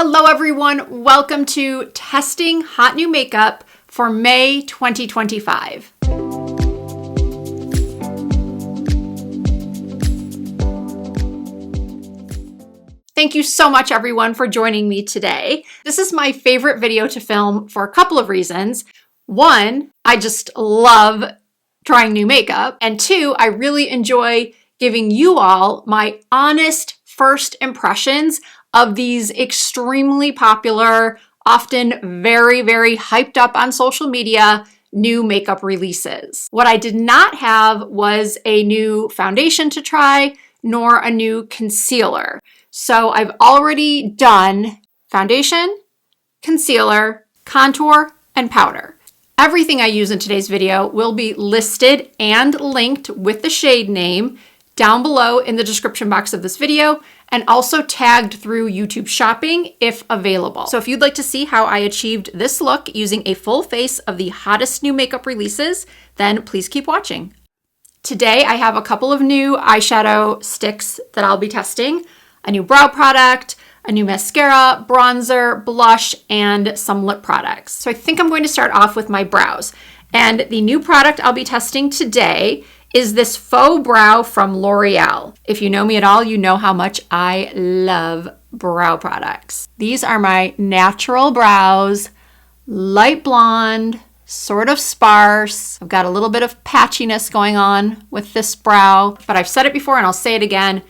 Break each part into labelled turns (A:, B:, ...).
A: Hello everyone, welcome to Testing Hot New Makeup for May 2025. Thank you so much everyone for joining me today. This is my favorite video to film for a couple of reasons. One, I just love trying new makeup. And two, I really enjoy giving you all my honest first impressions of these extremely popular, often very, very hyped up on social media, new makeup releases. What I did not have was a new foundation to try, nor a new concealer. So I've already done foundation, concealer, contour, and powder. Everything I use in today's video will be listed and linked with the shade name down below in the description box of this video, and also tagged through YouTube Shopping if available. So if you'd like to see how I achieved this look using a full face of the hottest new makeup releases, then please keep watching. Today I have a couple of new eyeshadow sticks that I'll be testing, a new brow product, a new mascara, bronzer, blush, and some lip products. So I think I'm going to start off with my brows. And the new product I'll be testing today is this faux brow from L'Oreal. If you know me at all, you know how much I love brow products. These are my natural brows, light blonde, sort of sparse. I've got a little bit of patchiness going on with this brow, but I've said it before and I'll say it again.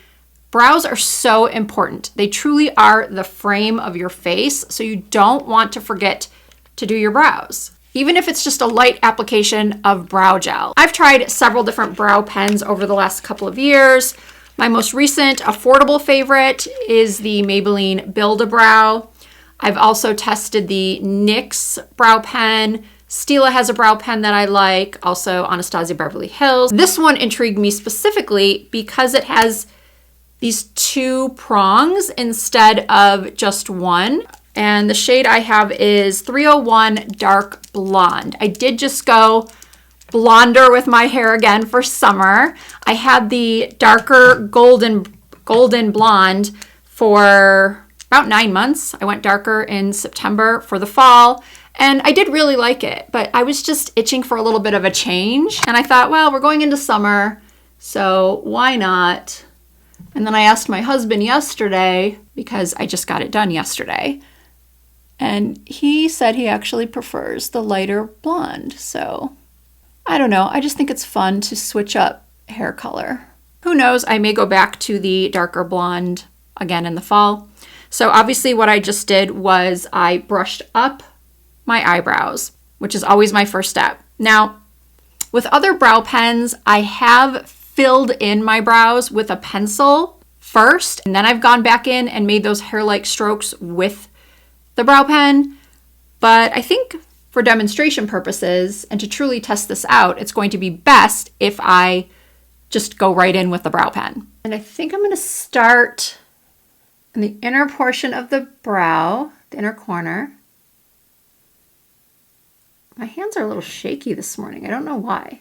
A: Brows are so important. They truly are the frame of your face, so you don't want to forget to do your brows, even if it's just a light application of brow gel. I've tried several different brow pens over the last couple of years. My most recent affordable favorite is the Maybelline Build-A-Brow. I've also tested the NYX brow pen. Stila has a brow pen that I like, also Anastasia Beverly Hills. This one intrigued me specifically because it has these two prongs instead of just one. And the shade I have is 301 Dark Blonde. I did just go blonder with my hair again for summer. I had the darker golden blonde for about 9 months. I went darker in September for the fall, and I did really like it, but I was just itching for a little bit of a change. And I thought, well, we're going into summer, so why not? And then I asked my husband yesterday, because I just got it done yesterday, and he said he actually prefers the lighter blonde. So I don't know. I just think it's fun to switch up hair color. Who knows? I may go back to the darker blonde again in the fall. So obviously what I just did was I brushed up my eyebrows, which is always my first step. Now, with other brow pens, I have filled in my brows with a pencil first, and then I've gone back in and made those hair-like strokes with the brow pen. But I think for demonstration purposes and to truly test this out, it's going to be best if I just go right in with the brow pen. And I think I'm going to start in the inner portion of the brow, the inner corner. My hands are a little shaky this morning. I don't know why.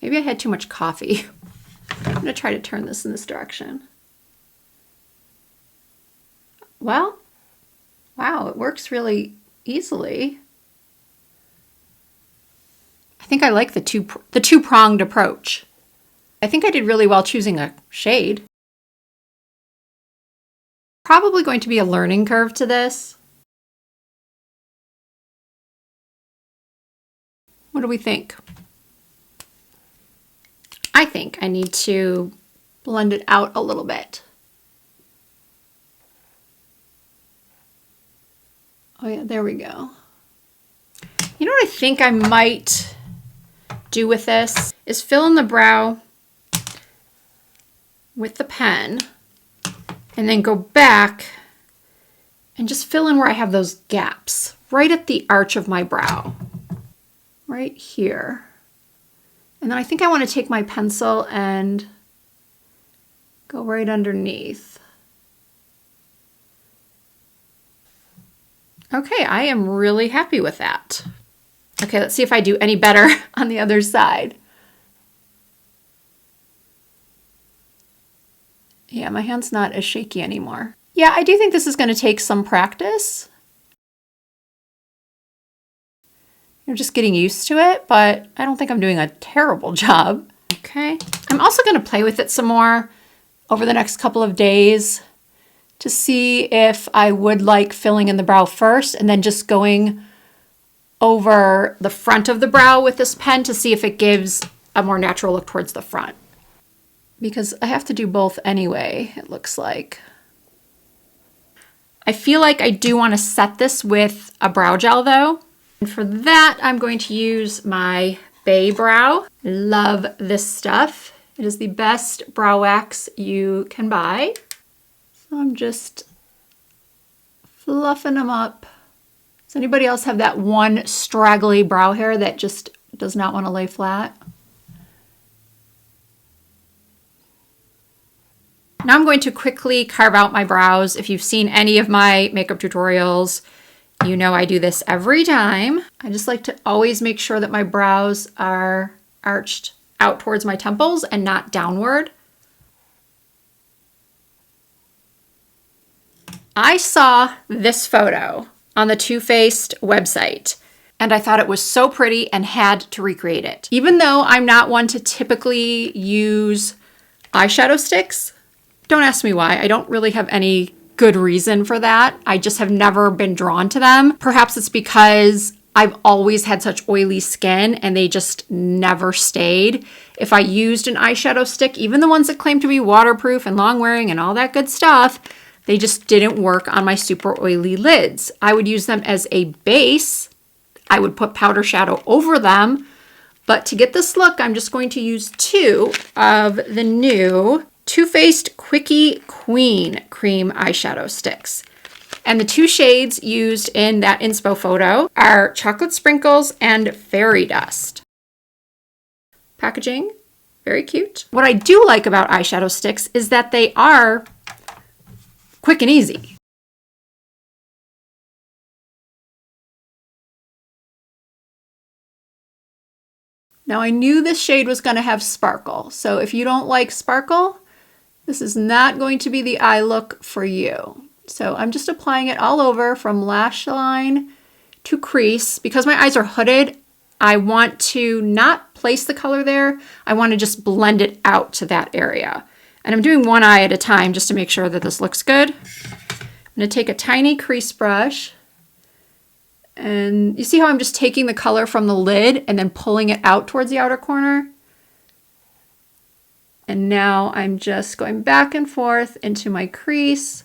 A: Maybe I had too much coffee. I'm going to try to turn this in this direction. Well, wow, it works really easily. I think I like the two-pronged approach. I think I did really well choosing a shade. Probably going to be a learning curve to this. What do we think? I think I need to blend it out a little bit. Oh yeah, there we go. You know what I think I might do with this is fill in the brow with the pen and then go back and just fill in where I have those gaps, right at the arch of my brow, right here. And then I think I want to take my pencil and go right underneath. Okay, I am really happy with that. Okay, let's see if I do any better on the other side. Yeah, my hand's not as shaky anymore. Yeah, I do think this is going to take some practice. You're just getting used to it, but I don't think I'm doing a terrible job. Okay, I'm also going to play with it some more over the next couple of days to see if I would like filling in the brow first and then just going over the front of the brow with this pen to see if it gives a more natural look towards the front. Because I have to do both anyway, it looks like. I feel like I do want to set this with a brow gel though. And for that, I'm going to use my Bay Brow. Love this stuff. It is the best brow wax you can buy. So I'm just fluffing them up. Does anybody else have that one straggly brow hair that just does not want to lay flat? Now I'm going to quickly carve out my brows. If you've seen any of my makeup tutorials, you know I do this every time. I just like to always make sure that my brows are arched out towards my temples and not downward. I saw this photo on the Too Faced website and I thought it was so pretty and had to recreate it. Even though I'm not one to typically use eyeshadow sticks, don't ask me why. I don't really have any good reason for that. I just have never been drawn to them. Perhaps it's because I've always had such oily skin and they just never stayed. If I used an eyeshadow stick, even the ones that claim to be waterproof and long wearing and all that good stuff, they just didn't work on my super oily lids. I would use them as a base. I would put powder shadow over them. But to get this look, I'm just going to use 2 of the new Too Faced Quickie Queen Cream eyeshadow sticks. And the 2 shades used in that inspo photo are Chocolate Sprinkles and Fairy Dust. Packaging, very cute. What I do like about eyeshadow sticks is that they are quick and easy. Now I knew this shade was going to have sparkle, so if you don't like sparkle, this is not going to be the eye look for you. So I'm just applying it all over from lash line to crease. Because my eyes are hooded, I want to not place the color there. I want to just blend it out to that area. And I'm doing one eye at a time just to make sure that this looks good. I'm going to take a tiny crease brush. And you see how I'm just taking the color from the lid and then pulling it out towards the outer corner? And now I'm just going back and forth into my crease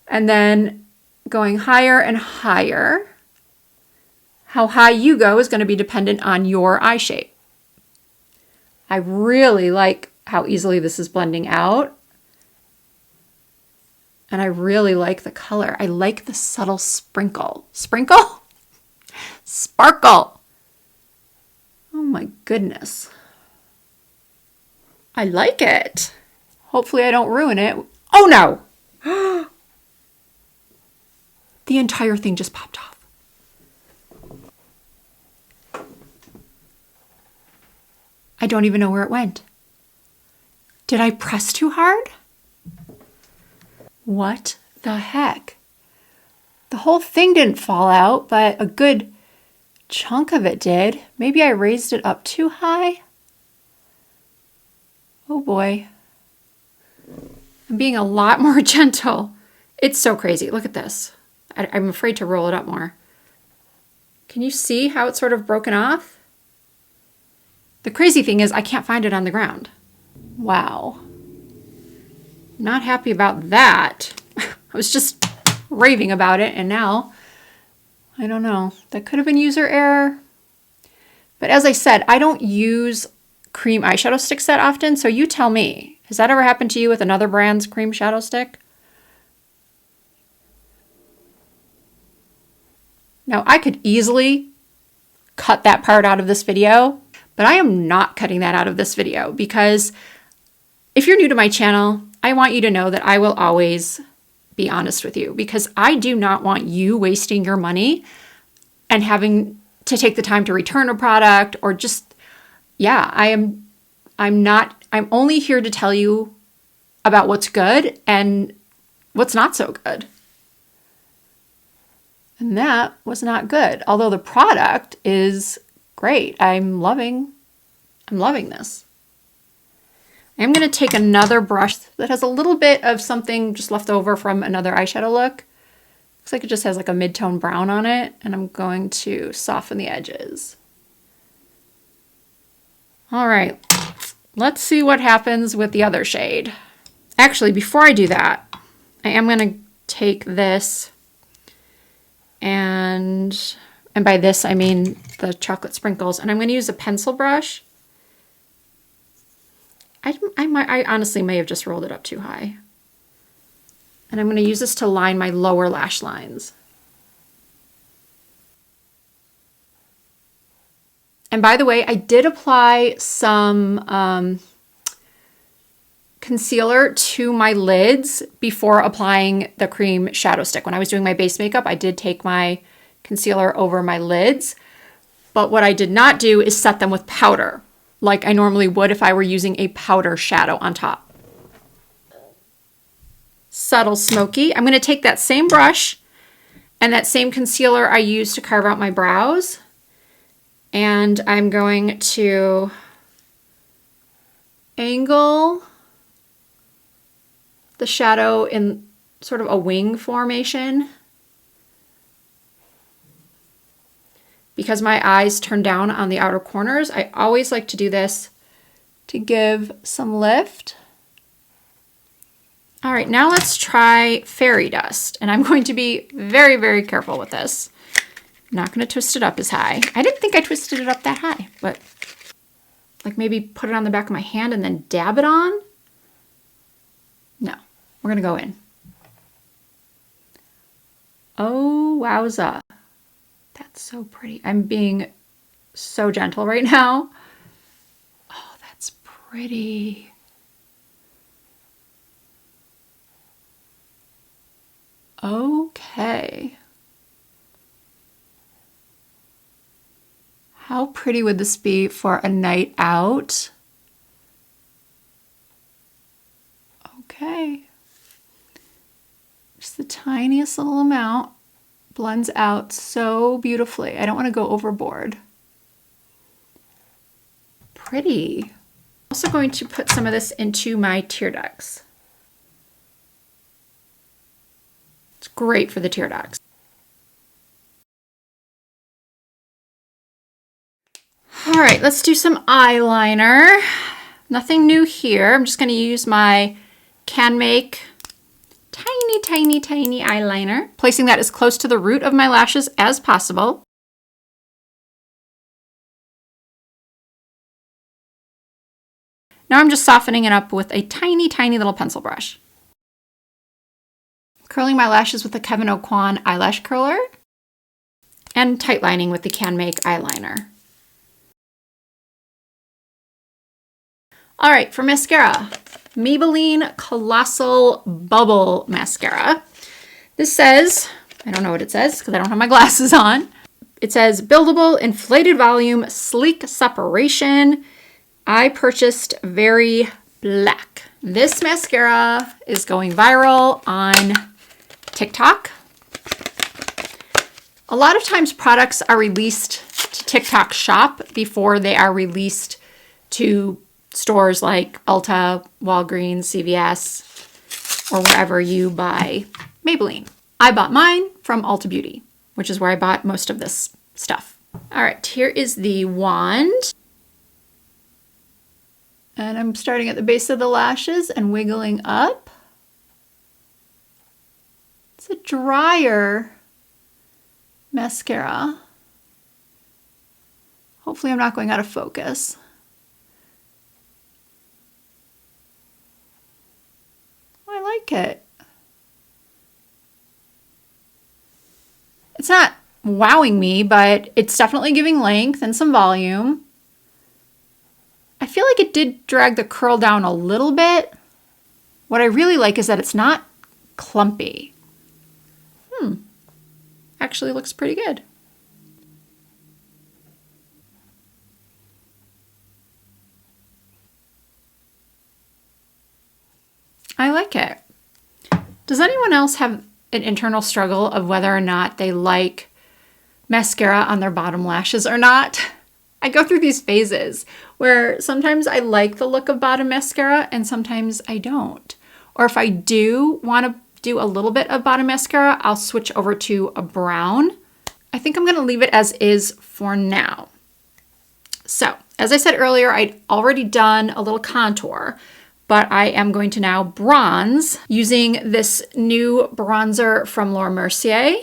A: and then going higher and higher. How high you go is going to be dependent on your eye shape. I really like how easily this is blending out. And I really like the color. I like the subtle sprinkle. Sprinkle? Sparkle. Oh my goodness. I like it. Hopefully I don't ruin it. Oh no! The entire thing just popped off. I don't even know where it went. Did I press too hard? What the heck? The whole thing didn't fall out, but a good chunk of it did. Maybe I raised it up too high. Oh boy. I'm being a lot more gentle. It's so crazy. Look at this. I'm afraid to roll it up more. Can you see how it's sort of broken off? The crazy thing is I can't find it on the ground. Wow. Not happy about that. I was just raving about it and now, I don't know. That could have been user error. But as I said, I don't use cream eyeshadow sticks that often, so you tell me. Has that ever happened to you with another brand's cream shadow stick? Now, I could easily cut that part out of this video, but I am not cutting that out of this video because if you're new to my channel, I want you to know that I will always be honest with you because I do not want you wasting your money and having to take the time to return a product or just, yeah, I'm only here to tell you about what's good and what's not so good. And that was not good. Although the product is great. I'm loving this. I'm going to take another brush that has a little bit of something just left over from another eyeshadow look. Looks like it just has like a mid-tone brown on it, and I'm going to soften the edges. All right, let's see what happens with the other shade. Actually, before I do that, I am going to take this and by this I mean the chocolate sprinkles, and I'm going to use a pencil brush. I honestly may have just rolled it up too high. And I'm going to use this to line my lower lash lines. And by the way, I did apply some concealer to my lids before applying the cream shadow stick. When I was doing my base makeup, I did take my concealer over my lids. But what I did not do is set them with powder, like I normally would if I were using a powder shadow on top. Subtle smoky. I'm going to take that same brush and that same concealer I used to carve out my brows, and I'm going to angle the shadow in sort of a wing formation. Because my eyes turn down on the outer corners, I always like to do this to give some lift. All right, now let's try fairy dust. And I'm going to be very, very careful with this. I'm not going to twist it up as high. I didn't think I twisted it up that high, but like maybe put it on the back of my hand and then dab it on. No, we're going to go in. Oh, wowza. That's so pretty. I'm being so gentle right now. Oh, that's pretty. Okay. How pretty would this be for a night out? Okay. Just the tiniest little amount. Blends out so beautifully. I don't want to go overboard. Pretty. I'm also going to put some of this into my tear ducts. It's great for the tear ducts. All right, let's do some eyeliner. Nothing new here. I'm just going to use my Can Make tiny eyeliner, placing that as close to the root of my lashes as possible. Now I'm just softening it up with a tiny little pencil brush. Curling my lashes with the Kevyn Aucoin eyelash curler and tight lining with the Can Make eyeliner. All right, for mascara, Maybelline Colossal Bubble Mascara. This says, I don't know what it says because I don't have my glasses on. It says buildable, inflated volume, sleek separation. I purchased Very Black. This mascara is going viral on TikTok. A lot of times products are released to TikTok Shop before they are released to stores like Ulta, Walgreens, CVS, or wherever you buy Maybelline. I bought mine from Ulta Beauty, which is where I bought most of this stuff. All right, here is the wand. And I'm starting at the base of the lashes and wiggling up. It's a drier mascara. Hopefully I'm not going out of focus. I like it. It's not wowing me, but it's definitely giving length and some volume. I feel like it did drag the curl down a little bit. What I really like is that it's not clumpy. Actually looks pretty good. I like it. Does anyone else have an internal struggle of whether or not they like mascara on their bottom lashes or not? I go through these phases where sometimes I like the look of bottom mascara and sometimes I don't. Or if I do want to do a little bit of bottom mascara, I'll switch over to a brown. I think I'm going to leave it as is for now. So, as I said earlier, I'd already done a little contour, but I am going to now bronze using this new bronzer from Laura Mercier.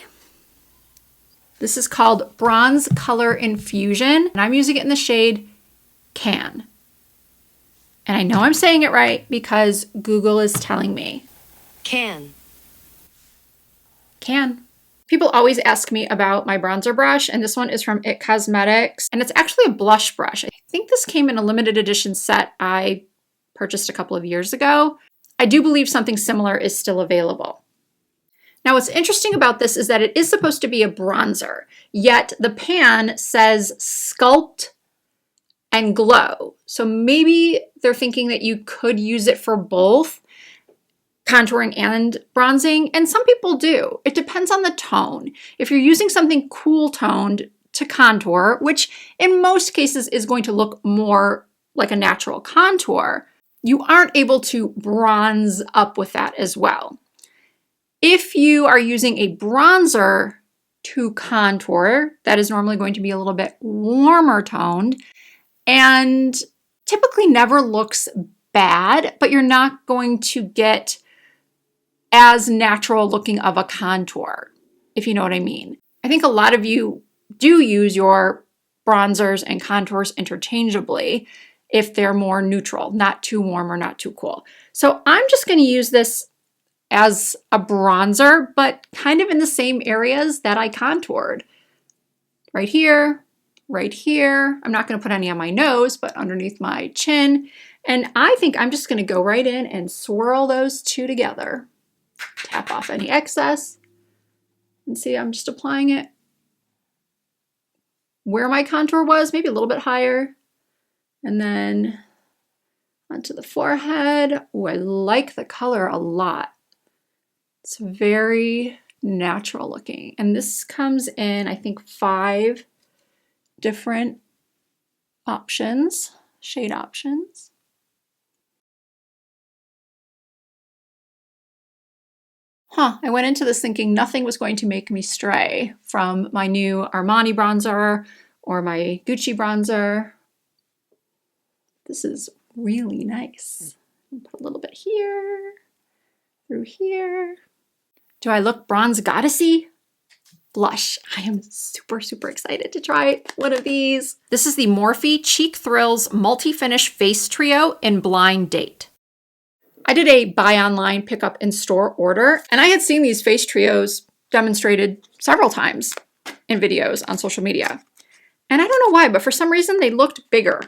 A: This is called Bronze Color Infusion, and I'm using it in the shade Can. And I know I'm saying it right because Google is telling me.
B: Can.
A: People always ask me about my bronzer brush, and this one is from IT Cosmetics, and it's actually a blush brush. I think this came in a limited edition set I purchased a couple of years ago. I do believe something similar is still available. Now, what's interesting about this is that it is supposed to be a bronzer, yet the pan says sculpt and glow. So maybe they're thinking that you could use it for both contouring and bronzing, and some people do. It depends on the tone. If you're using something cool toned to contour, which in most cases is going to look more like a natural contour, you aren't able to bronze up with that as well. If you are using a bronzer to contour, that is normally going to be a little bit warmer toned and typically never looks bad, but you're not going to get as natural looking of a contour, if you know what I mean. I think a lot of you do use your bronzers and contours interchangeably if they're more neutral, not too warm or not too cool. So I'm just going to use this as a bronzer, but kind of in the same areas that I contoured. Right here, right here. I'm not going to put any on my nose, but underneath my chin. And I think I'm just going to go right in and swirl those two together. Tap off any excess. And see, I'm just applying it where my contour was, maybe a little bit higher. And then onto the forehead. Oh, I like the color a lot. It's very natural looking. And this comes in, I think, 5 different options, shade options. I went into this thinking nothing was going to make me stray from my new Armani bronzer or my Gucci bronzer. This is really nice. Put a little bit here, through here. Do I look bronze goddessy? Blush. I am super, super excited to try one of these. This is the Morphe Cheek Thrills Multi-Finish Face Trio in Blind Date. I did a buy online, pick up in store order, and I had seen these face trios demonstrated several times in videos on social media. And I don't know why, but for some reason they looked bigger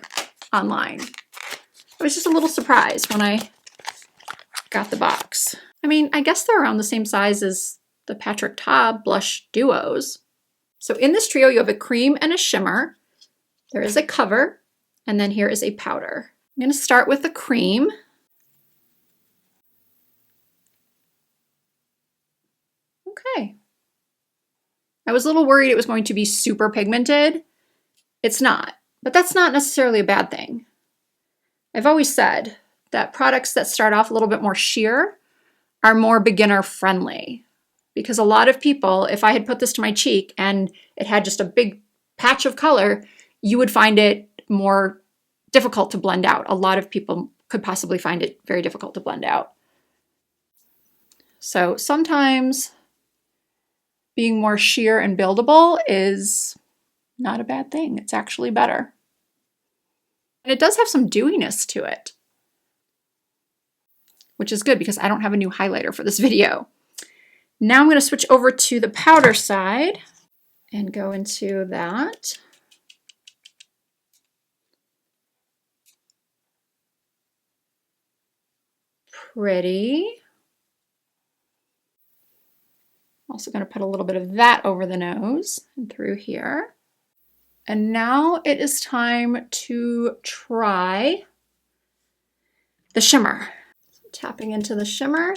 A: online. I was just a little surprised when I got the box. I mean, I guess they're around the same size as the Patrick Ta blush duos. So in this trio, you have a cream and a shimmer. There is a cover, and then here is a powder. I'm going to start with the cream. Okay. I was a little worried it was going to be super pigmented. It's not, but that's not necessarily a bad thing. I've always said that products that start off a little bit more sheer are more beginner friendly, because a lot of people, if I had put this to my cheek and it had just a big patch of color, you would find it more difficult to blend out. A lot of people could possibly find it very difficult to blend out. So sometimes being more sheer and buildable is not a bad thing. It's actually better. And it does have some dewiness to it, which is good because I don't have a new highlighter for this video. Now I'm going to switch over to the powder side and go into that. Pretty. Also going to put a little bit of that over the nose and through here. And now it is time to try the shimmer. So tapping into the shimmer.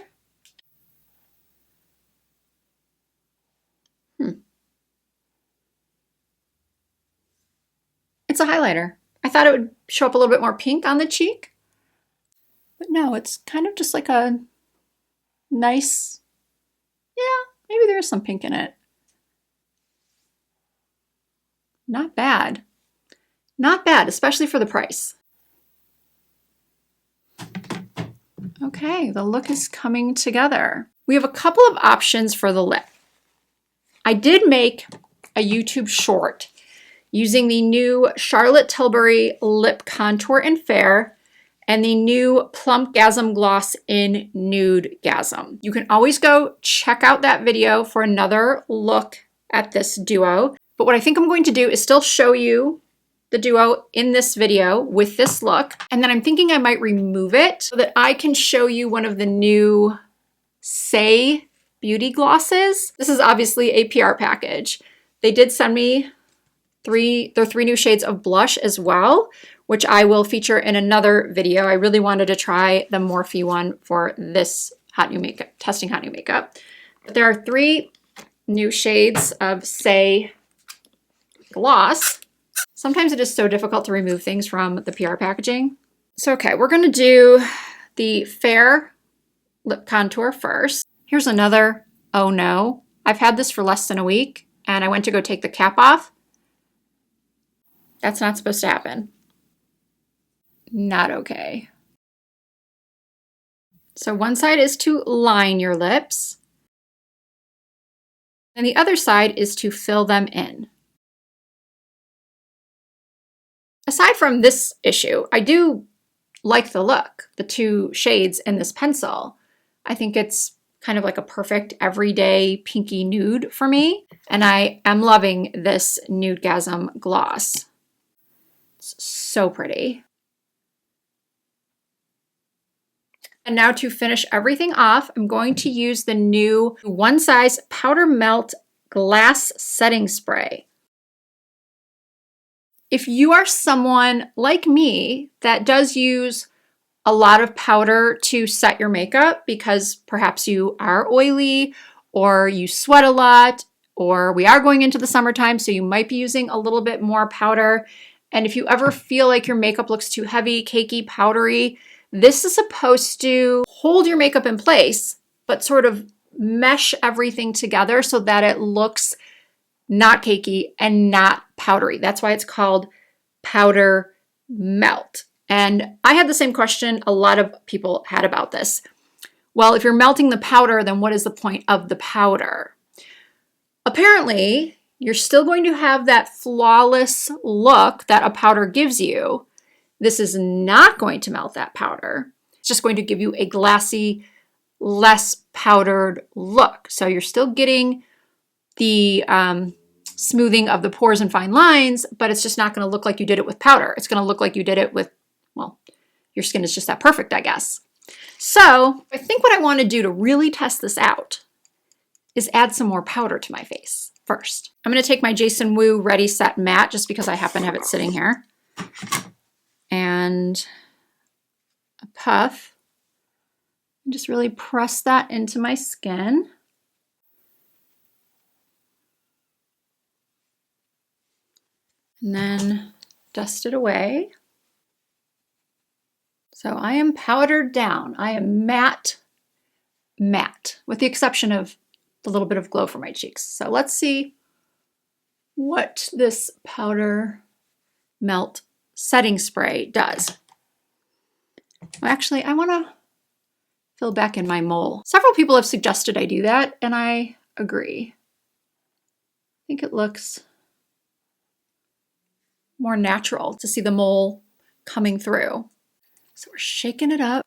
A: a highlighter. I thought it would show up a little bit more pink on the cheek, but no, it's kind of just like a nice, yeah, maybe there is some pink in it. Not bad. Not bad, especially for the price. Okay, the look is coming together. We have a couple of options for the lip. I did make a YouTube short using the new Charlotte Tilbury Lip Contour in Fair and the new Plump Gasm Gloss in Nude Gasm. You can always go check out that video for another look at this duo. But what I think I'm going to do is still show you the duo in this video with this look. And then I'm thinking I might remove it so that I can show you one of the new Say Beauty glosses. This is obviously a PR package. They did send me their three new shades of blush as well, which I will feature in another video. I really wanted to try the Morphe one for this hot new makeup, testing hot new makeup. But there are 3 new shades of Say gloss. Sometimes it is so difficult to remove things from the PR packaging. So, okay, we're gonna do the Fair lip contour first. Here's another, oh no. I've had this for less than a week and I went to go take the cap off. That's not supposed to happen. Not okay. So one side is to line your lips, and the other side is to fill them in. Aside from this issue, I do like the look, the 2 shades in this pencil. I think it's kind of like a perfect everyday pinky nude for me, and I am loving this Nude Gasm gloss. It's so pretty. And now to finish everything off, I'm going to use the new One Size Powder Melt Glass Setting Spray. If you are someone like me that does use a lot of powder to set your makeup because perhaps you are oily or you sweat a lot, or we are going into the summertime, so you might be using a little bit more powder. And if you ever feel like your makeup looks too heavy, cakey, powdery, this is supposed to hold your makeup in place, but sort of mesh everything together so that it looks not cakey and not powdery. That's why it's called Powder Melt. And I had the same question a lot of people had about this. Well, if you're melting the powder, then what is the point of the powder? Apparently, you're still going to have that flawless look that a powder gives you. This is not going to melt that powder. It's just going to give you a glassy, less powdered look. So you're still getting the smoothing of the pores and fine lines, but it's just not going to look like you did it with powder. It's going to look like you did it with, well, your skin is just that perfect, I guess. So I think what I want to do to really test this out is add some more powder to my face first. I'm going to take my Jason Wu Ready Set Matte just because I happen to have it sitting here. And a puff. And just really press that into my skin. And then dust it away. So I am powdered down. I am matte, with the exception of the little bit of glow for my cheeks. So let's see what this Powder Melt setting spray does. Well, actually, I want to fill back in my mole. Several people have suggested I do that, and I agree. I think it looks more natural to see the mole coming through. So we're shaking it up.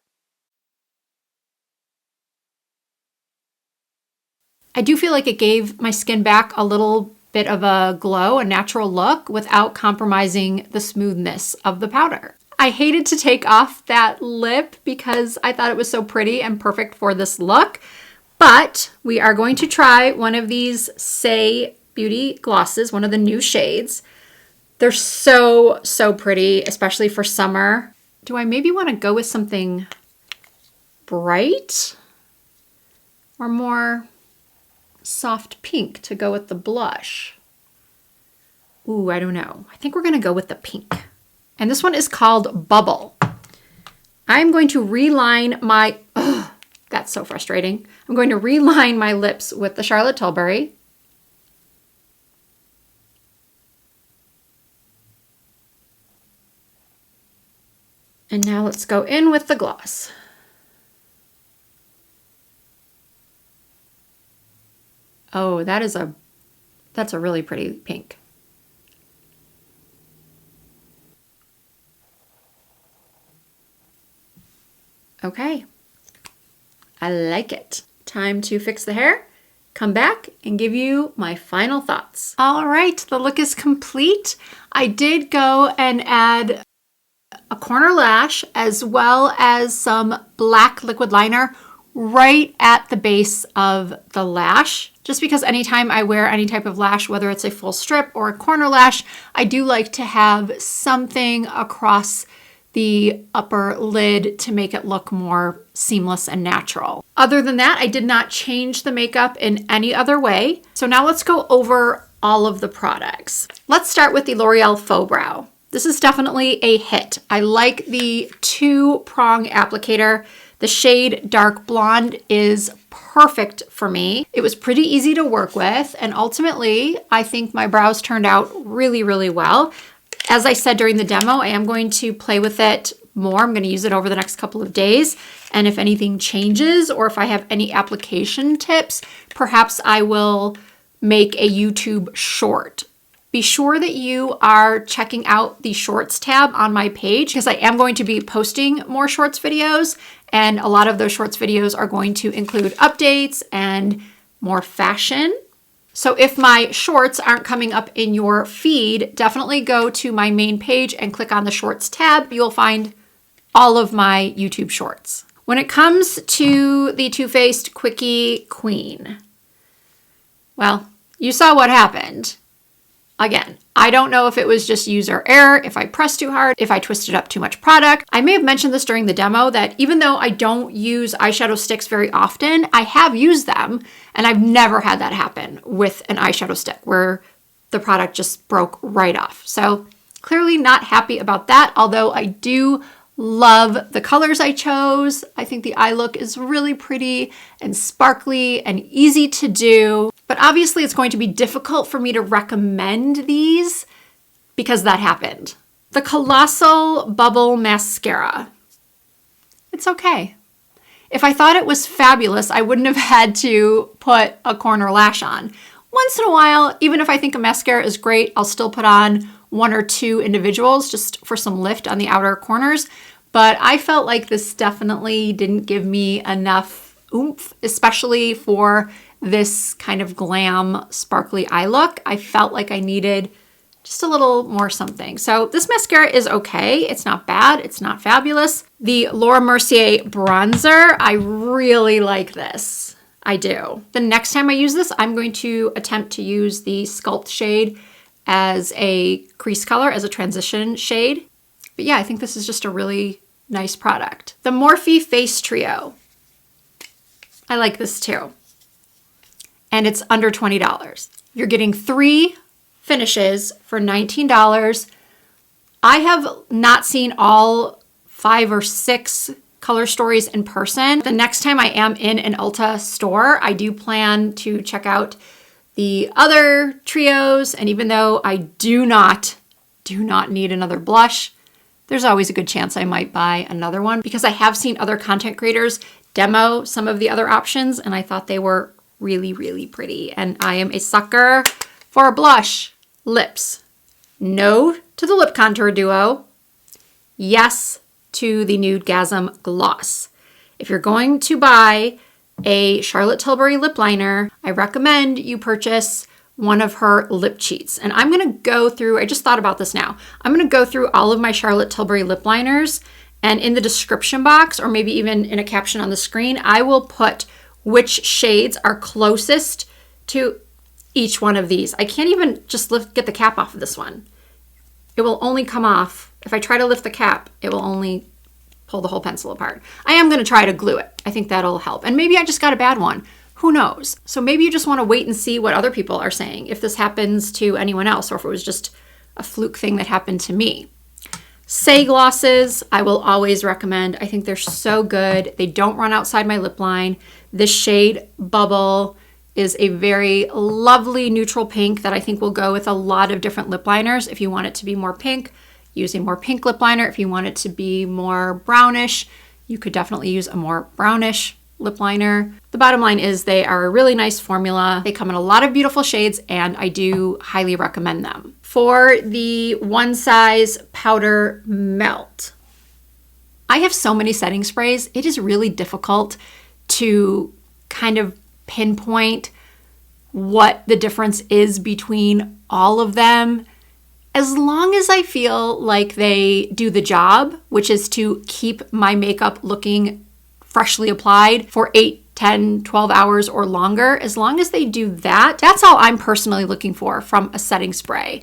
A: I do feel like it gave my skin back a little bit of a glow, a natural look, without compromising the smoothness of the powder. I hated to take off that lip because I thought it was so pretty and perfect for this look, but we are going to try one of these Say Beauty glosses, one of the new shades. They're so, so pretty, especially for summer. Do I maybe want to go with something bright or more? Soft pink to go with the blush? Ooh, I don't know. I think we're going to go with the pink. And this one is called Bubble. I'm going to reline my, that's so frustrating. I'm going to reline my lips with the Charlotte Tilbury. And now let's go in with the gloss. Oh, that's a really pretty pink. Okay, I like it. Time to fix the hair, come back and give you my final thoughts. All right, the look is complete. I did go and add a corner lash as well as some black liquid liner right at the base of the lash. Just because anytime I wear any type of lash, whether it's a full strip or a corner lash, I do like to have something across the upper lid to make it look more seamless and natural. Other than that, I did not change the makeup in any other way. So now let's go over all of the products. Let's start with the L'Oreal Faux Brow. This is definitely a hit. I like the 2-prong applicator. The shade Dark Blonde is perfect for me. It was pretty easy to work with, and ultimately, I think my brows turned out really, really well. As I said during the demo, I am going to play with it more. I'm going to use it over the next couple of days. And if anything changes or if I have any application tips, perhaps I will make a YouTube short. Be sure that you are checking out the shorts tab on my page because I am going to be posting more shorts videos. And a lot of those shorts videos are going to include updates and more fashion. So if my shorts aren't coming up in your feed, definitely go to my main page and click on the shorts tab. You'll find all of my YouTube shorts. When it comes to the Too Faced Quickie Queen, well, you saw what happened. Again, I don't know if it was just user error, if I pressed too hard, if I twisted up too much product. I may have mentioned this during the demo that even though I don't use eyeshadow sticks very often, I have used them and I've never had that happen with an eyeshadow stick where the product just broke right off. So clearly not happy about that, although I do love the colors I chose. I think the eye look is really pretty and sparkly and easy to do. But obviously it's going to be difficult for me to recommend these because that happened. The Colossal Bubble Mascara. It's okay. If I thought it was fabulous, I wouldn't have had to put a corner lash on. Once in a while, even if I think a mascara is great, I'll still put on 1 or 2 individuals just for some lift on the outer corners. But I felt like this definitely didn't give me enough oomph, especially for this kind of glam, sparkly eye look. I felt like I needed just a little more something. So this mascara is okay. It's not bad. It's not fabulous. The Laura Mercier bronzer, I really like this. I do. The next time I use this, I'm going to attempt to use the Sculpt shade as a crease color, as a transition shade. But yeah, I think this is just a really nice product. The Morphe Face Trio. I like this too. And it's under $20. You're getting 3 finishes for $19. I have not seen all 5 or 6 color stories in person. The next time I am in an Ulta store, I do plan to check out the other trios. And even though I do not need another blush, there's always a good chance I might buy another one because I have seen other content creators demo some of the other options and I thought they were really, really pretty. And I am a sucker for a blush. Lips. No to the lip contour duo. Yes to the Nudegasm gloss. If you're going to buy a Charlotte Tilbury lip liner, I recommend you purchase one of her lip cheats. And I'm gonna go through, I just thought about this now. I'm gonna go through all of my Charlotte Tilbury lip liners, and in the description box, or maybe even in a caption on the screen, I will put which shades are closest to each one of these. I can't even just get the cap off of this one. It will only come off, if I try to lift the cap, it will only pull the whole pencil apart. I am gonna try to glue it. I think that'll help. And maybe I just got a bad one. Who knows? So maybe you just want to wait and see what other people are saying, if this happens to anyone else, or if it was just a fluke thing that happened to me. Saie glosses, I will always recommend. I think they're so good. They don't run outside my lip line. This shade Bubble is a very lovely neutral pink that I think will go with a lot of different lip liners. If you want it to be more pink, use a more pink lip liner. If you want it to be more brownish, you could definitely use a more brownish lip liner. The bottom line is they are a really nice formula. They come in a lot of beautiful shades, and I do highly recommend them. For the One Size Powder Melt, I have so many setting sprays. It is really difficult to kind of pinpoint what the difference is between all of them. As long as I feel like they do the job, which is to keep my makeup looking freshly applied for 8, 10, 12 hours or longer, as long as they do that, that's all I'm personally looking for from a setting spray.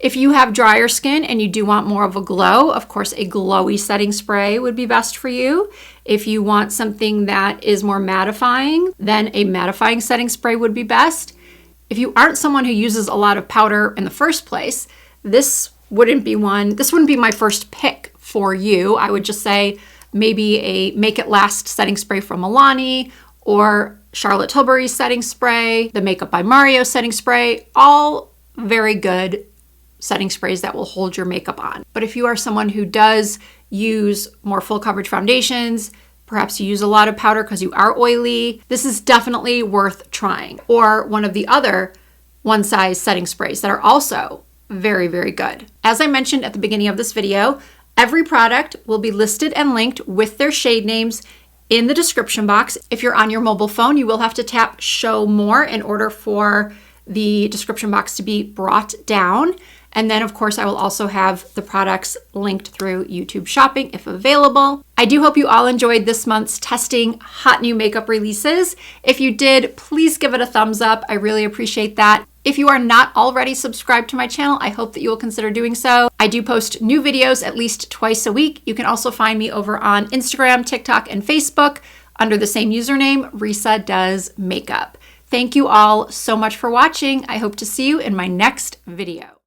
A: If you have drier skin and you do want more of a glow, of course, a glowy setting spray would be best for you. If you want something that is more mattifying, then a mattifying setting spray would be best. If you aren't someone who uses a lot of powder in the first place, this wouldn't be my first pick for you. I would just say maybe a Make It Last setting spray from Milani, or Charlotte Tilbury's setting spray, the Makeup by Mario setting spray, all very good setting sprays that will hold your makeup on. But if you are someone who does use more full coverage foundations, perhaps you use a lot of powder because you are oily, this is definitely worth trying. Or one of the other One Size setting sprays that are also very, very good. As I mentioned at the beginning of this video, every product will be listed and linked with their shade names in the description box. If you're on your mobile phone, you will have to tap Show More in order for the description box to be brought down. And then, of course, I will also have the products linked through YouTube Shopping if available. I do hope you all enjoyed this month's testing hot new makeup releases. If you did, please give it a thumbs up. I really appreciate that. If you are not already subscribed to my channel, I hope that you will consider doing so. I do post new videos at least twice a week. You can also find me over on Instagram, TikTok, and Facebook under the same username, Risa Does Makeup. Thank you all so much for watching. I hope to see you in my next video.